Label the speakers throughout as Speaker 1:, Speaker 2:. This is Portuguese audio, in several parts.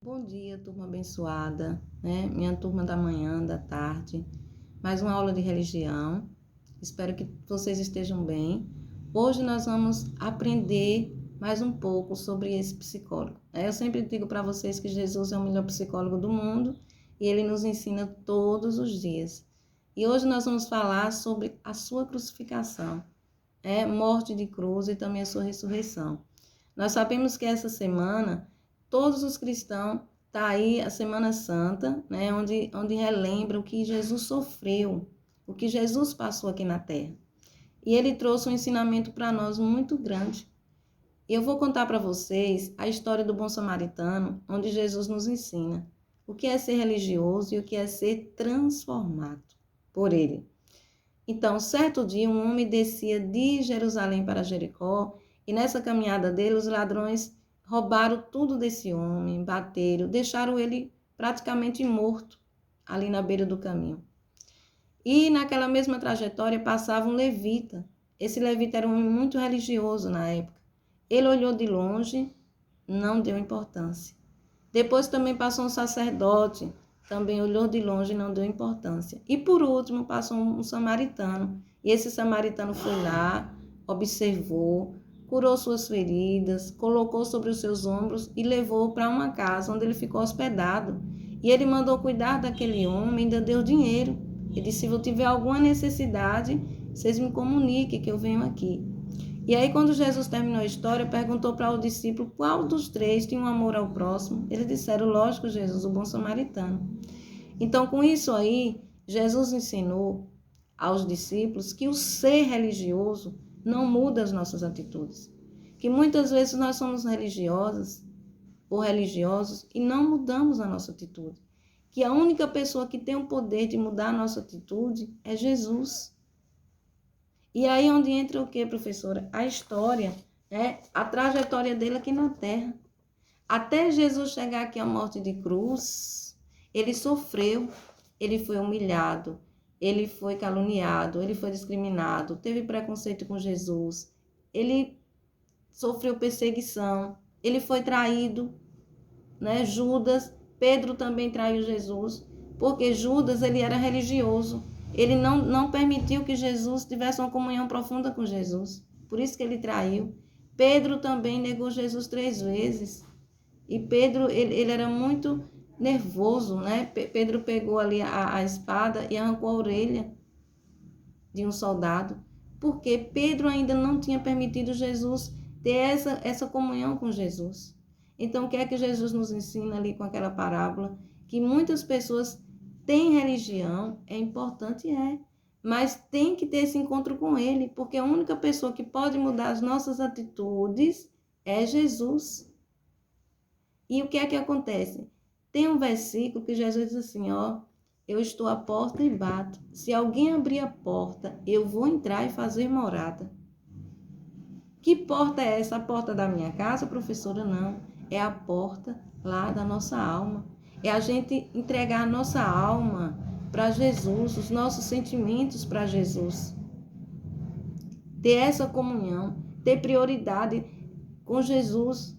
Speaker 1: Bom dia, turma abençoada, né? Minha turma da manhã, da tarde, mais uma aula de religião. Espero que vocês estejam bem. Hoje nós vamos aprender mais um pouco sobre esse psicólogo. Eu sempre digo para vocês que Jesus é o melhor psicólogo do mundo e ele nos ensina todos os dias. E hoje nós vamos falar sobre a sua crucificação, morte de cruz e também a sua ressurreição. Nós sabemos que essa semana todos os cristãos tá aí a Semana Santa, né, onde relembra o que Jesus sofreu, o que Jesus passou aqui na terra. E ele trouxe um ensinamento para nós muito grande. Eu vou contar para vocês a história do bom samaritano, onde Jesus nos ensina o que é ser religioso e o que é ser transformado por ele. Então, certo dia, um homem descia de Jerusalém para Jericó e nessa caminhada dele, os ladrões roubaram tudo desse homem, bateram, deixaram ele praticamente morto ali na beira do caminho. E naquela mesma trajetória passava um levita. Esse levita era um homem muito religioso na época. Ele olhou de longe, não deu importância. Depois também passou um sacerdote, também olhou de longe e não deu importância. E por último passou um samaritano. E esse samaritano foi lá, observou, curou suas feridas, colocou sobre os seus ombros e levou para uma casa onde ele ficou hospedado. E ele mandou cuidar daquele homem, ainda deu dinheiro. Ele disse: se eu tiver alguma necessidade, vocês me comuniquem que eu venho aqui. E aí, quando Jesus terminou a história, perguntou para o discípulo qual dos três tinha um amor ao próximo. Eles disseram: lógico, Jesus, o bom samaritano. Então, com isso aí, Jesus ensinou aos discípulos que o ser religioso não muda as nossas atitudes. Que muitas vezes nós somos religiosas ou religiosos e não mudamos a nossa atitude. Que a única pessoa que tem o poder de mudar a nossa atitude é Jesus. E aí onde entra o que, professora? A história, a trajetória dele aqui na Terra. Até Jesus chegar aqui à morte de cruz, ele sofreu, ele foi humilhado, ele foi caluniado, ele foi discriminado, teve preconceito com Jesus, ele sofreu perseguição, ele foi traído, né? Judas, Pedro também traiu Jesus, porque Judas ele era religioso. Ele não permitiu que Jesus tivesse uma comunhão profunda com Jesus. Por isso que ele traiu. Pedro também negou Jesus 3 vezes. E Pedro, ele era muito nervoso, né? Pedro pegou ali a espada e arrancou a orelha de um soldado. Porque Pedro ainda não tinha permitido Jesus ter essa comunhão com Jesus. Então, o que é que Jesus nos ensina ali com aquela parábola? Que muitas pessoas têm religião, é importante, mas tem que ter esse encontro com ele, porque a única pessoa que pode mudar as nossas atitudes é Jesus. E o que é que acontece? Tem um versículo que Jesus diz assim, eu estou à porta e bato. Se alguém abrir a porta, eu vou entrar e fazer morada. Que porta é essa? A porta da minha casa, professora? Não. É a porta lá da nossa alma. É a gente entregar a nossa alma para Jesus, os nossos sentimentos para Jesus. Ter essa comunhão, ter prioridade com Jesus.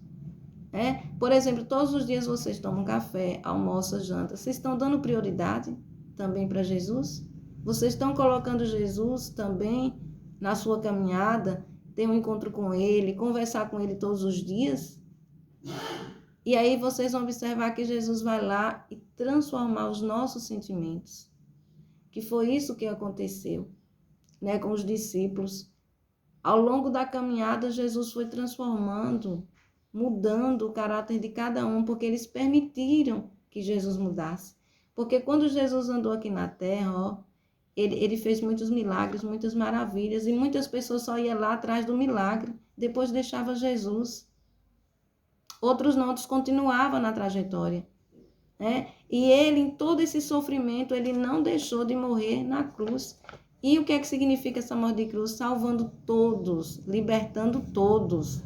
Speaker 1: Por exemplo, todos os dias vocês tomam café, almoçam, janta. Vocês estão dando prioridade também para Jesus? Vocês estão colocando Jesus também na sua caminhada? Ter um encontro com ele, conversar com ele todos os dias? E aí vocês vão observar que Jesus vai lá e transformar os nossos sentimentos. Que foi isso que aconteceu, com os discípulos. Ao longo da caminhada, Jesus foi transformando, mudando o caráter de cada um, porque eles permitiram que Jesus mudasse. Porque quando Jesus andou aqui na terra, ele fez muitos milagres, muitas maravilhas, e muitas pessoas só iam lá atrás do milagre, depois deixava Jesus. Outros não, outros continuavam na trajetória. E ele, em todo esse sofrimento, ele não deixou de morrer na cruz. E o que é que significa essa morte de cruz? Salvando todos, libertando todos.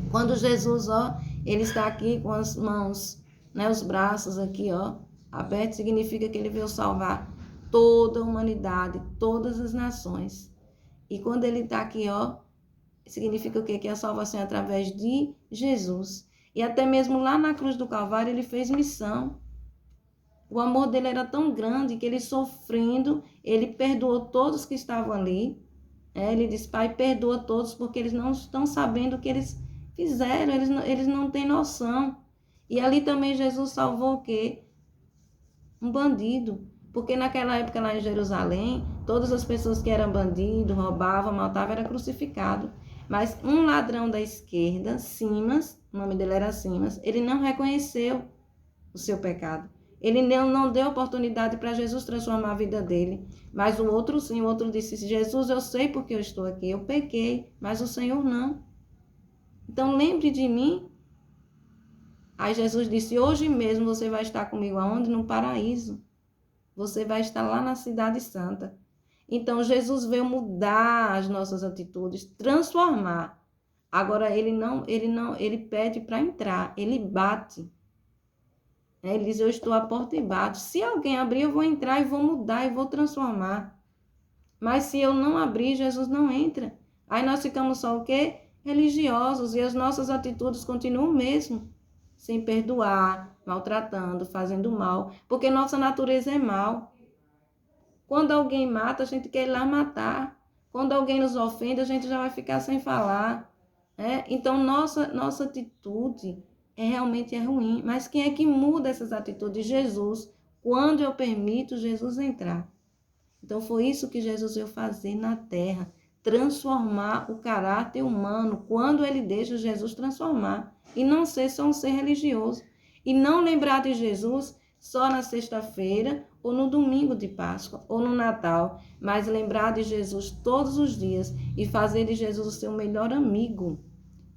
Speaker 1: Quando Jesus, ele está aqui com as mãos, os braços aqui, abertos, significa que ele veio salvar toda a humanidade, todas as nações. E quando ele está aqui, significa o quê? Que a salvação é através de Jesus. E até mesmo lá na cruz do Calvário ele fez missão. O amor dele era tão grande que ele sofrendo, ele perdoou todos que estavam ali. Ele disse, Pai, perdoa todos porque eles não estão sabendo o que eles fizeram, eles não têm noção. E ali também Jesus salvou o quê? Um bandido. Porque naquela época lá em Jerusalém, todas as pessoas que eram bandidos, roubavam, matavam, eram crucificados. Mas um ladrão da esquerda, Simas, o nome dele era Simas, ele não reconheceu o seu pecado. Ele não deu oportunidade para Jesus transformar a vida dele. Mas o outro sim, o outro disse, Jesus, eu sei porque eu estou aqui, eu pequei, mas o Senhor não. Então lembre de mim. Aí Jesus disse, hoje mesmo você vai estar comigo aonde? No paraíso. Você vai estar lá na cidade santa. Então Jesus veio mudar as nossas atitudes, transformar. Agora ele pede para entrar, ele bate. Ele diz, eu estou à porta e bato. Se alguém abrir, eu vou entrar e vou mudar e vou transformar. Mas se eu não abrir, Jesus não entra. Aí nós ficamos só o quê? Religiosos, e as nossas atitudes continuam o mesmo. Sem perdoar, maltratando, fazendo mal. Porque nossa natureza é mal. Quando alguém mata, a gente quer ir lá matar. Quando alguém nos ofende, a gente já vai ficar sem falar. Então, nossa atitude realmente é ruim. Mas quem é que muda essas atitudes? Jesus. Quando eu permito Jesus entrar. Então, foi isso que Jesus veio fazer na terra. Transformar o caráter humano. Quando ele deixa Jesus transformar. E não ser só um ser religioso. E não lembrar de Jesus só na sexta-feira, ou no domingo de Páscoa, ou no Natal. Mas lembrar de Jesus todos os dias. E fazer de Jesus o seu melhor amigo.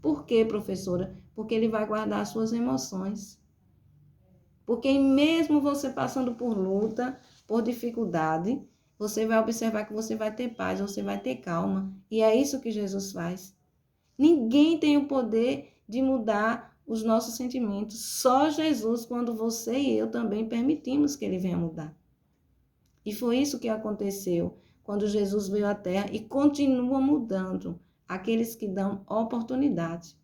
Speaker 1: Por quê, professora? Porque ele vai guardar as suas emoções. Porque mesmo você passando por luta, por dificuldade, você vai observar que você vai ter paz, você vai ter calma. E é isso que Jesus faz. Ninguém tem o poder de mudar os nossos sentimentos. Só Jesus, quando você e eu também permitimos que ele venha mudar. E foi isso que aconteceu quando Jesus veio à Terra e continua mudando aqueles que dão oportunidade.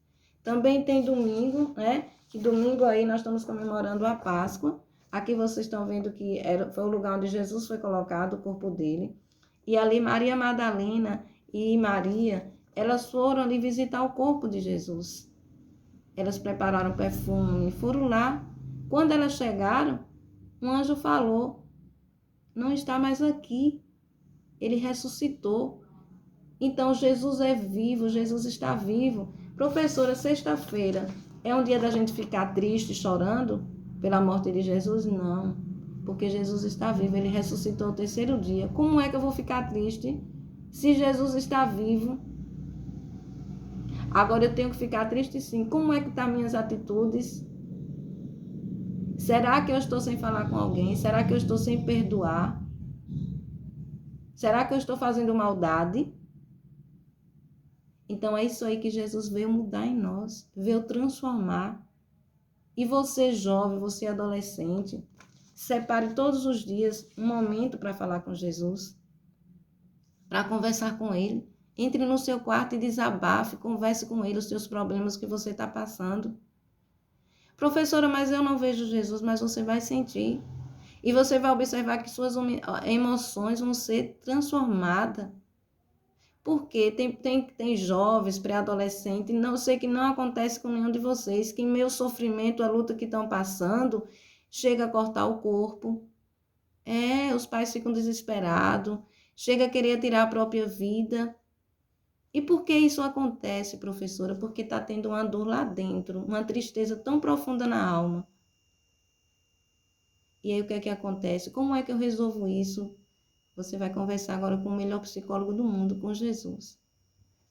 Speaker 1: Também tem domingo, né? Que domingo aí nós estamos comemorando a Páscoa. Aqui vocês estão vendo que foi o lugar onde Jesus foi colocado, o corpo dele. E ali Maria Madalena e Maria, elas foram ali visitar o corpo de Jesus. Elas prepararam perfume, foram lá. Quando elas chegaram, um anjo falou, não está mais aqui. Ele ressuscitou. Então, Jesus é vivo, Jesus está vivo. Professora, sexta-feira é um dia da gente ficar triste, chorando pela morte de Jesus? Não, porque Jesus está vivo, ele ressuscitou o terceiro dia. Como é que eu vou ficar triste se Jesus está vivo? Agora eu tenho que ficar triste sim. Como é que estão minhas atitudes? Será que eu estou sem falar com alguém? Será que eu estou sem perdoar? Será que eu estou fazendo maldade? Então é isso aí que Jesus veio mudar em nós, veio transformar. E você jovem, você adolescente, separe todos os dias um momento para falar com Jesus, para conversar com ele. Entre no seu quarto e desabafe, converse com ele os seus problemas que você está passando. Professora, mas eu não vejo Jesus, mas você vai sentir. E você vai observar que suas emoções vão ser transformadas. Porque tem jovens, pré-adolescentes, não sei que não acontece com nenhum de vocês, que em meio sofrimento, a luta que estão passando, chega a cortar o corpo. Os pais ficam desesperados, chega a querer tirar a própria vida. E por que isso acontece, professora? Porque está tendo uma dor lá dentro, uma tristeza tão profunda na alma. E aí o que é que acontece? Como é que eu resolvo isso? Você vai conversar agora com o melhor psicólogo do mundo, com Jesus.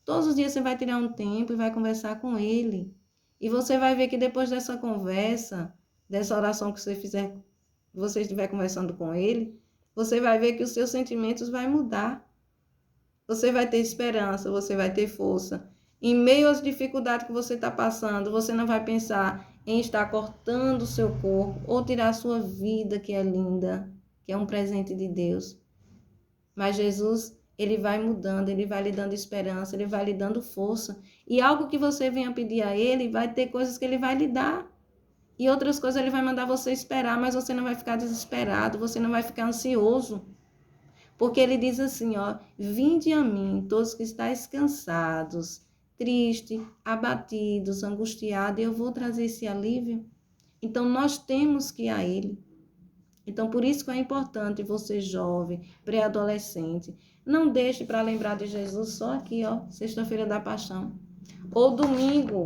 Speaker 1: Todos os dias você vai tirar um tempo e vai conversar com ele. E você vai ver que depois dessa conversa, dessa oração que você estiver conversando com ele, você vai ver que os seus sentimentos vão mudar. Você vai ter esperança, você vai ter força. Em meio às dificuldades que você está passando, você não vai pensar em estar cortando o seu corpo ou tirar a sua vida, que é linda, que é um presente de Deus. Mas Jesus, Ele vai mudando, ele vai lhe dando esperança, ele vai lhe dando força. E algo que você venha pedir a ele, vai ter coisas que ele vai lhe dar. E outras coisas ele vai mandar você esperar, mas você não vai ficar desesperado, você não vai ficar ansioso. Porque ele diz assim, ó, vinde a mim, todos que estáis cansados, tristes, abatidos, angustiados, e eu vou trazer esse alívio. Então, nós temos que ir a ele. Então, por isso que é importante você, jovem, pré-adolescente, não deixe para lembrar de Jesus só aqui, ó, sexta-feira da paixão. Ou domingo.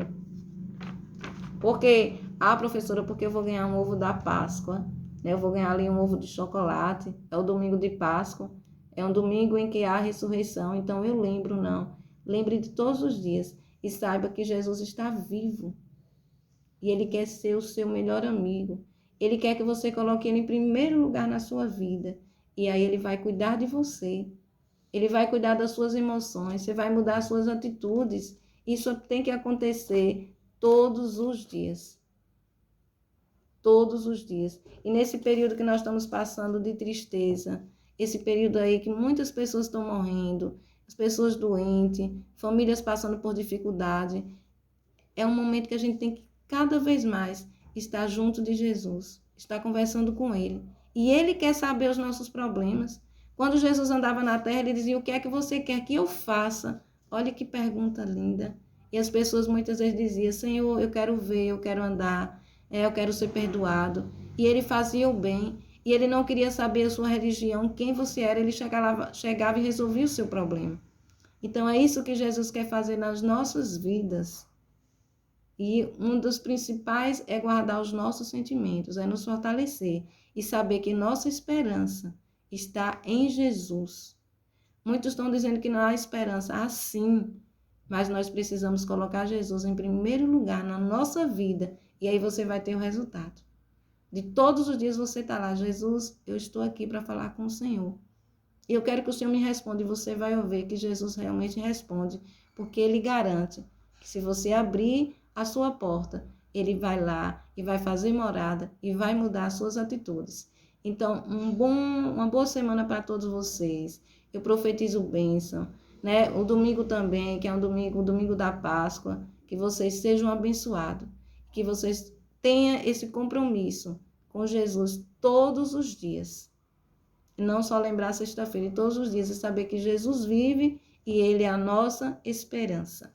Speaker 1: Porque, professora, porque eu vou ganhar um ovo da Páscoa, né? Eu vou ganhar ali um ovo de chocolate, é o domingo de Páscoa, é um domingo em que há a ressurreição, então eu lembro, não. Lembre de todos os dias e saiba que Jesus está vivo e Ele quer ser o seu melhor amigo. Ele quer que você coloque Ele em primeiro lugar na sua vida e aí Ele vai cuidar de você. Ele vai cuidar das suas emoções, você vai mudar as suas atitudes. Isso tem que acontecer todos os dias. Todos os dias. E nesse período que nós estamos passando de tristeza, esse período aí que muitas pessoas estão morrendo, as pessoas doentes, famílias passando por dificuldade, é um momento que a gente tem que cada vez mais estar junto de Jesus, estar conversando com Ele. E Ele quer saber os nossos problemas. Quando Jesus andava na terra, Ele dizia, o que é que você quer que eu faça? Olha que pergunta linda. E as pessoas muitas vezes diziam, Senhor, eu quero ver, eu quero andar, eu quero ser perdoado. E Ele fazia o bem. E Ele não queria saber a sua religião, quem você era. Ele chegava e resolvia o seu problema. Então é isso que Jesus quer fazer nas nossas vidas. E um dos principais é guardar os nossos sentimentos, é nos fortalecer e saber que nossa esperança está em Jesus. Muitos estão dizendo que não há esperança. Sim, mas nós precisamos colocar Jesus em primeiro lugar na nossa vida e aí você vai ter o resultado. De todos os dias você está lá, Jesus, eu estou aqui para falar com o Senhor. E eu quero que o Senhor me responda e você vai ouvir que Jesus realmente responde, porque Ele garante que se você abrir a sua porta, Ele vai lá e vai fazer morada e vai mudar as suas atitudes. Então, uma boa semana para todos vocês. Eu profetizo bênção, né? O domingo também, que é o domingo da Páscoa, que vocês sejam abençoados, que vocês tenham esse compromisso com Jesus todos os dias. E não só lembrar sexta-feira e todos os dias e saber que Jesus vive e Ele é a nossa esperança.